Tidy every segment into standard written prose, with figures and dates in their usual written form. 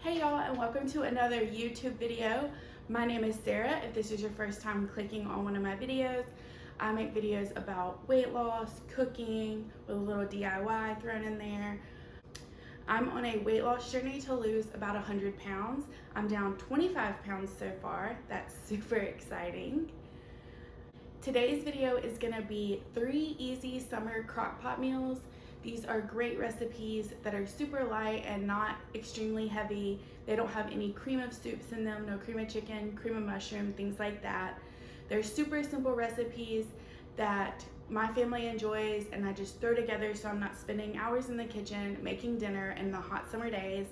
Hey y'all, and welcome to another YouTube video. My name is Sarah. If this is your first time clicking on one of my videos, I make videos about weight loss, cooking, with a little DIY thrown in there. I'm on a weight loss journey to lose about 100 pounds. I'm down 25 pounds so far. That's super exciting. Today's video is gonna be 3 easy summer crock pot meals. These are great recipes that are super light and not extremely heavy. They don't have any cream of soups in them, no cream of chicken, cream of mushroom, things like that. They're super simple recipes that my family enjoys and I just throw together so I'm not spending hours in the kitchen making dinner in the hot summer days.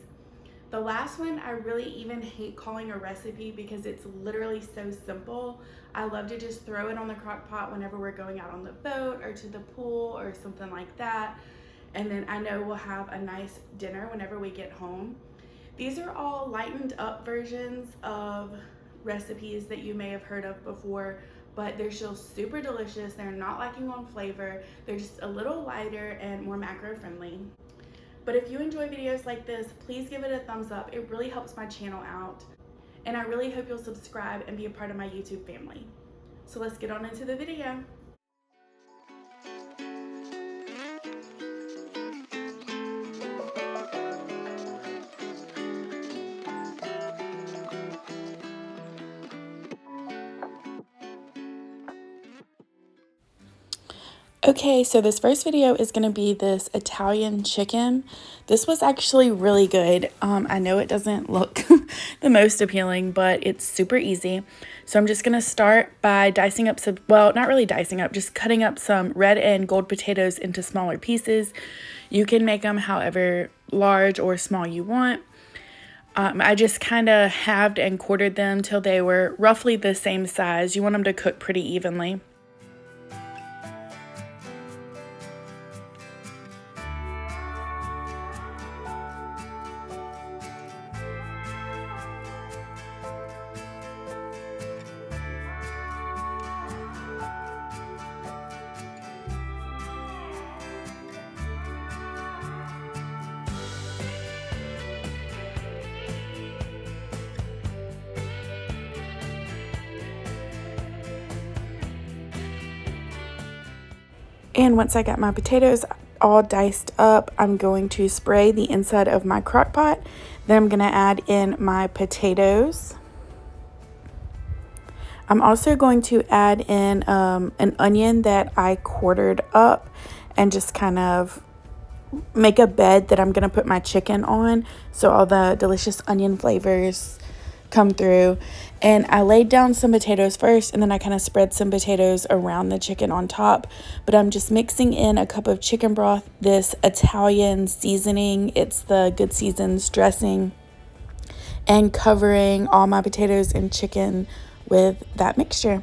The last one I really even hate calling a recipe because it's literally so simple. I love to just throw it on the crock pot whenever we're going out on the boat or to the pool or something like that. And then I know we'll have a nice dinner whenever we get home. These are all lightened up versions of recipes that you may have heard of before, but they're still super delicious. They're not lacking on flavor. They're just a little lighter and more macro friendly. But if you enjoy videos like this, please give it a thumbs up. It really helps my channel out. And I really hope you'll subscribe and be a part of my YouTube family. So let's get on into the video. Okay, so this first video is going to be this Italian chicken. This was actually really good. I know it doesn't look the most appealing, but it's super easy. So I'm just going to start by dicing up some, well, not really dicing up, just cutting up some red and gold potatoes into smaller pieces. You can make them however large or small you want. I just kind of halved and quartered them till they were roughly the same size. You want them to cook pretty evenly. And once I got my potatoes all diced up, I'm going to spray the inside of my crock pot. Then I'm going to add in my potatoes. I'm also going to add in an onion that I quartered up and just kind of make a bed that I'm going to put my chicken on so all the delicious onion flavors come through. And I laid down some potatoes first, and then I kind of spread some potatoes around the chicken on top. But I'm just mixing in a cup of chicken broth, this Italian seasoning. It's the Good Seasons dressing, and covering all my potatoes and chicken with that mixture.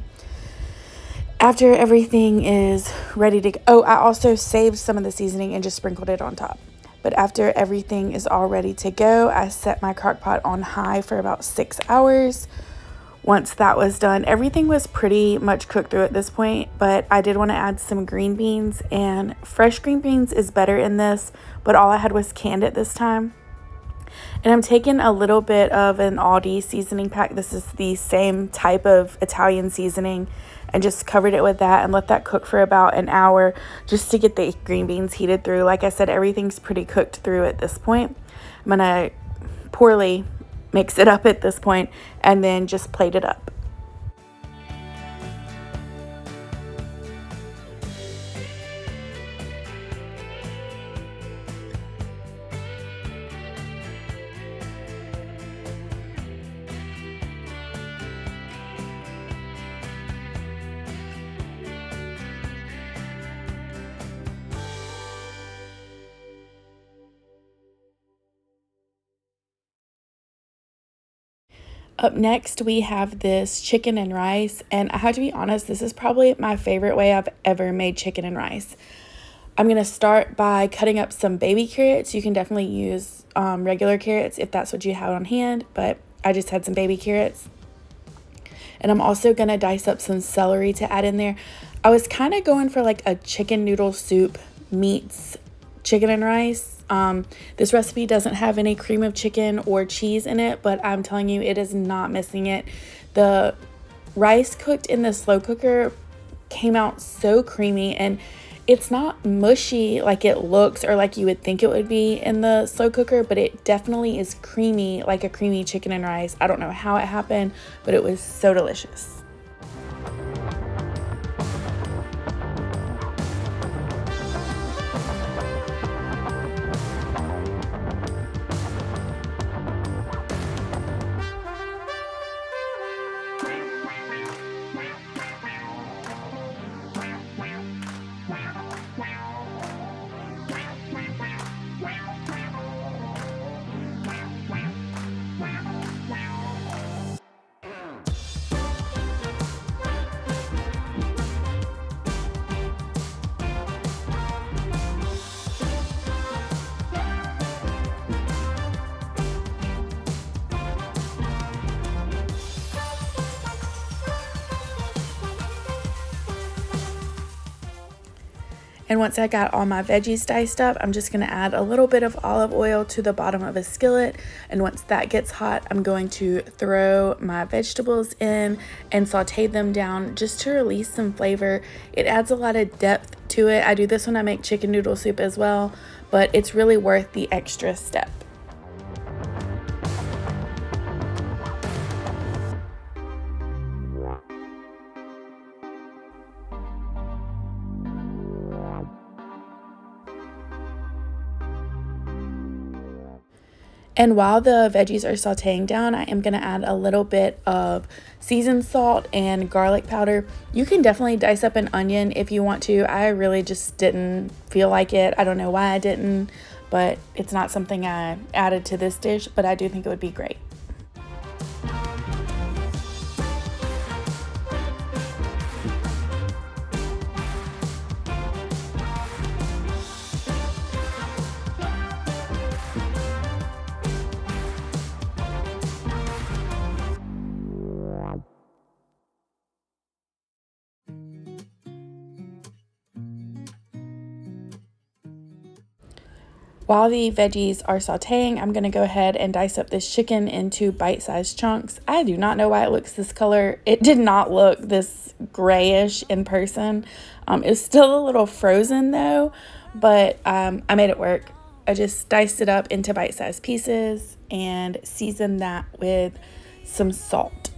After everything is ready to go, oh, I also saved some of the seasoning and just sprinkled it on top. But after everything is all ready to go, I set my crock pot on high for about 6 hours. Once that was done, everything was pretty much cooked through at this point, but I did want to add some green beans, and fresh green beans is better in this, but all I had was canned at this time. And I'm taking a little bit of an Aldi seasoning pack. This is the same type of Italian seasoning, and just covered it with that and let that cook for about an hour just to get the green beans heated through. Like I said, everything's pretty cooked through at this point. I'm gonna poorly mix it up at this point and then just plate it up. Up next, we have this chicken and rice, and I have to be honest, this is probably my favorite way I've ever made chicken and rice. I'm going to start by cutting up some baby carrots. You can definitely use regular carrots if that's what you have on hand, but I just had some baby carrots. And I'm also going to dice up some celery to add in there. I was kind of going for like a chicken noodle soup meets chicken and rice. This recipe doesn't have any cream of chicken or cheese in it, but I'm telling you, it is not missing it. The rice cooked in the slow cooker came out so creamy, and it's not mushy like it looks or like you would think it would be in the slow cooker, but it definitely is creamy, like a creamy chicken and rice. I don't know how it happened, but it was so delicious. And once I got all my veggies diced up, I'm just gonna add a little bit of olive oil to the bottom of a skillet. And once that gets hot, I'm going to throw my vegetables in and saute them down just to release some flavor. It adds a lot of depth to it. I do this when I make chicken noodle soup as well, but it's really worth the extra step. And while the veggies are sauteing down, I am going to add a little bit of seasoned salt and garlic powder. You can definitely dice up an onion if you want to. I really just didn't feel like it. I don't know why I didn't, but it's not something I added to this dish, but I do think it would be great. While the veggies are sauteing, I'm going to go ahead and dice up this chicken into bite-sized chunks. I do not know why it looks this color. It did not look this grayish in person. It's still a little frozen though, but I made it work. I just diced it up into bite-sized pieces and seasoned that with some salt.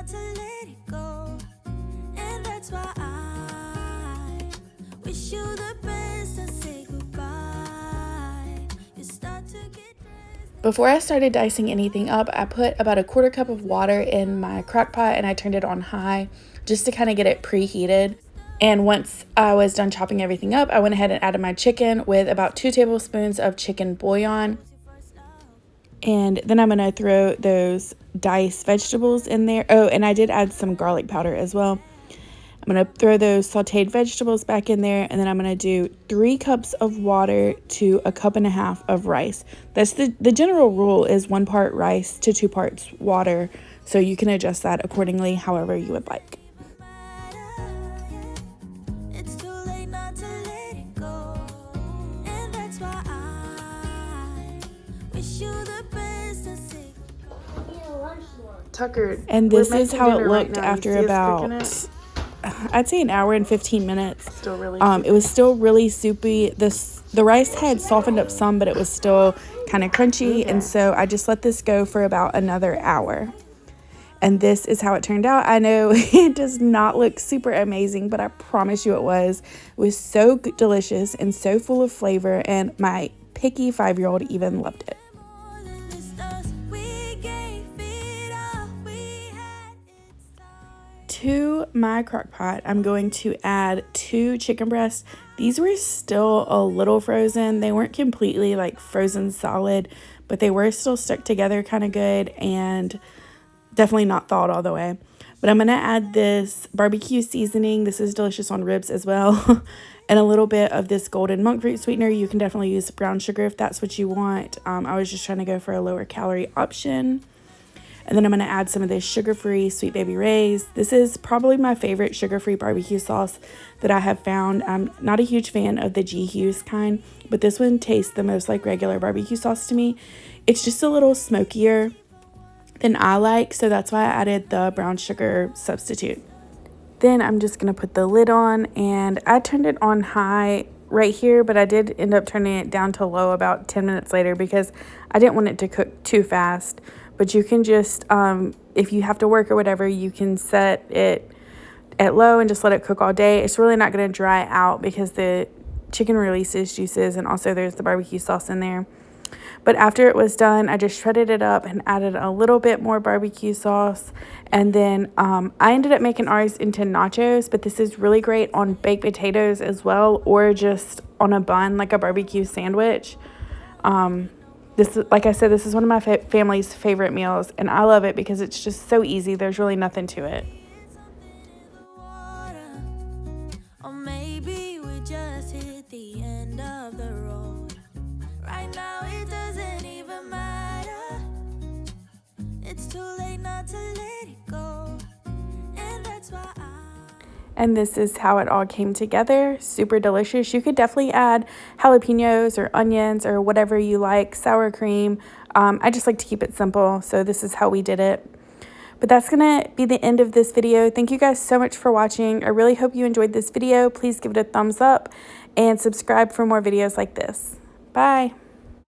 To let it go, and that's why I wish you the best and say goodbye. You start to get dressed. Before I started dicing anything up, I put about a quarter cup of water in my crock pot and I turned it on high just to kind of get it preheated. And once I was done chopping everything up, I went ahead and added my chicken with about 2 tablespoons of chicken bouillon. And then I'm going to throw those diced vegetables in there. Oh, and I did add some garlic powder as well. I'm going to throw those sauteed vegetables back in there. And then I'm going to do 3 cups of water to 1.5 cups of rice. That's the general rule is 1 part rice to 2 parts water. So you can adjust that accordingly, however you would like. Tucker, and this is how it looked after about, I'd say, an hour and 15 minutes. Still really it was still really soupy. The rice had softened up some, but it was still kind of crunchy. And so I just let this go for about another hour. And this is how it turned out. I know it does not look super amazing, but I promise you it was. It was so delicious and so full of flavor, and my picky 5-year-old even loved it. To my crock pot, I'm going to add 2 chicken breasts. These were still a little frozen. They weren't completely like frozen solid, but they were still stuck together kind of good. And definitely not thawed all the way. But I'm going to add this barbecue seasoning. This is delicious on ribs as well. And a little bit of this golden monk fruit sweetener. You can definitely use brown sugar if that's what you want. I was just trying to go for a lower calorie option. And then I'm going to add some of this sugar-free Sweet Baby Ray's. This is probably my favorite sugar-free barbecue sauce that I have found. I'm not a huge fan of the G. Hughes kind, but this one tastes the most like regular barbecue sauce to me. It's just a little smokier than I like, so that's why I added the brown sugar substitute. Then I'm just going to put the lid on, and I turned it on high right here, but I did end up turning it down to low about 10 minutes later because I didn't want it to cook too fast. But you can just, if you have to work or whatever, you can set it at low and just let it cook all day. It's really not going to dry out because the chicken releases juices, and also there's the barbecue sauce in there. But after it was done, I just shredded it up and added a little bit more barbecue sauce. And then I ended up making ours into nachos, but this is really great on baked potatoes as well, or just on a bun, like a barbecue sandwich. This is, like I said, this is one of my family's favorite meals, and I love it because it's just so easy. There's really nothing to it. Or maybe we just hit the end of the road. Right now it doesn't even matter. It's too late not to let it go. And that's why And this is how it all came together. Super delicious. You could definitely add jalapenos or onions or whatever you like, sour cream. I just like to keep it simple, so this is how we did it. But that's going to be the end of this video. Thank you guys so much for watching. I really hope you enjoyed this video. Please give it a thumbs up and subscribe for more videos like this. Bye.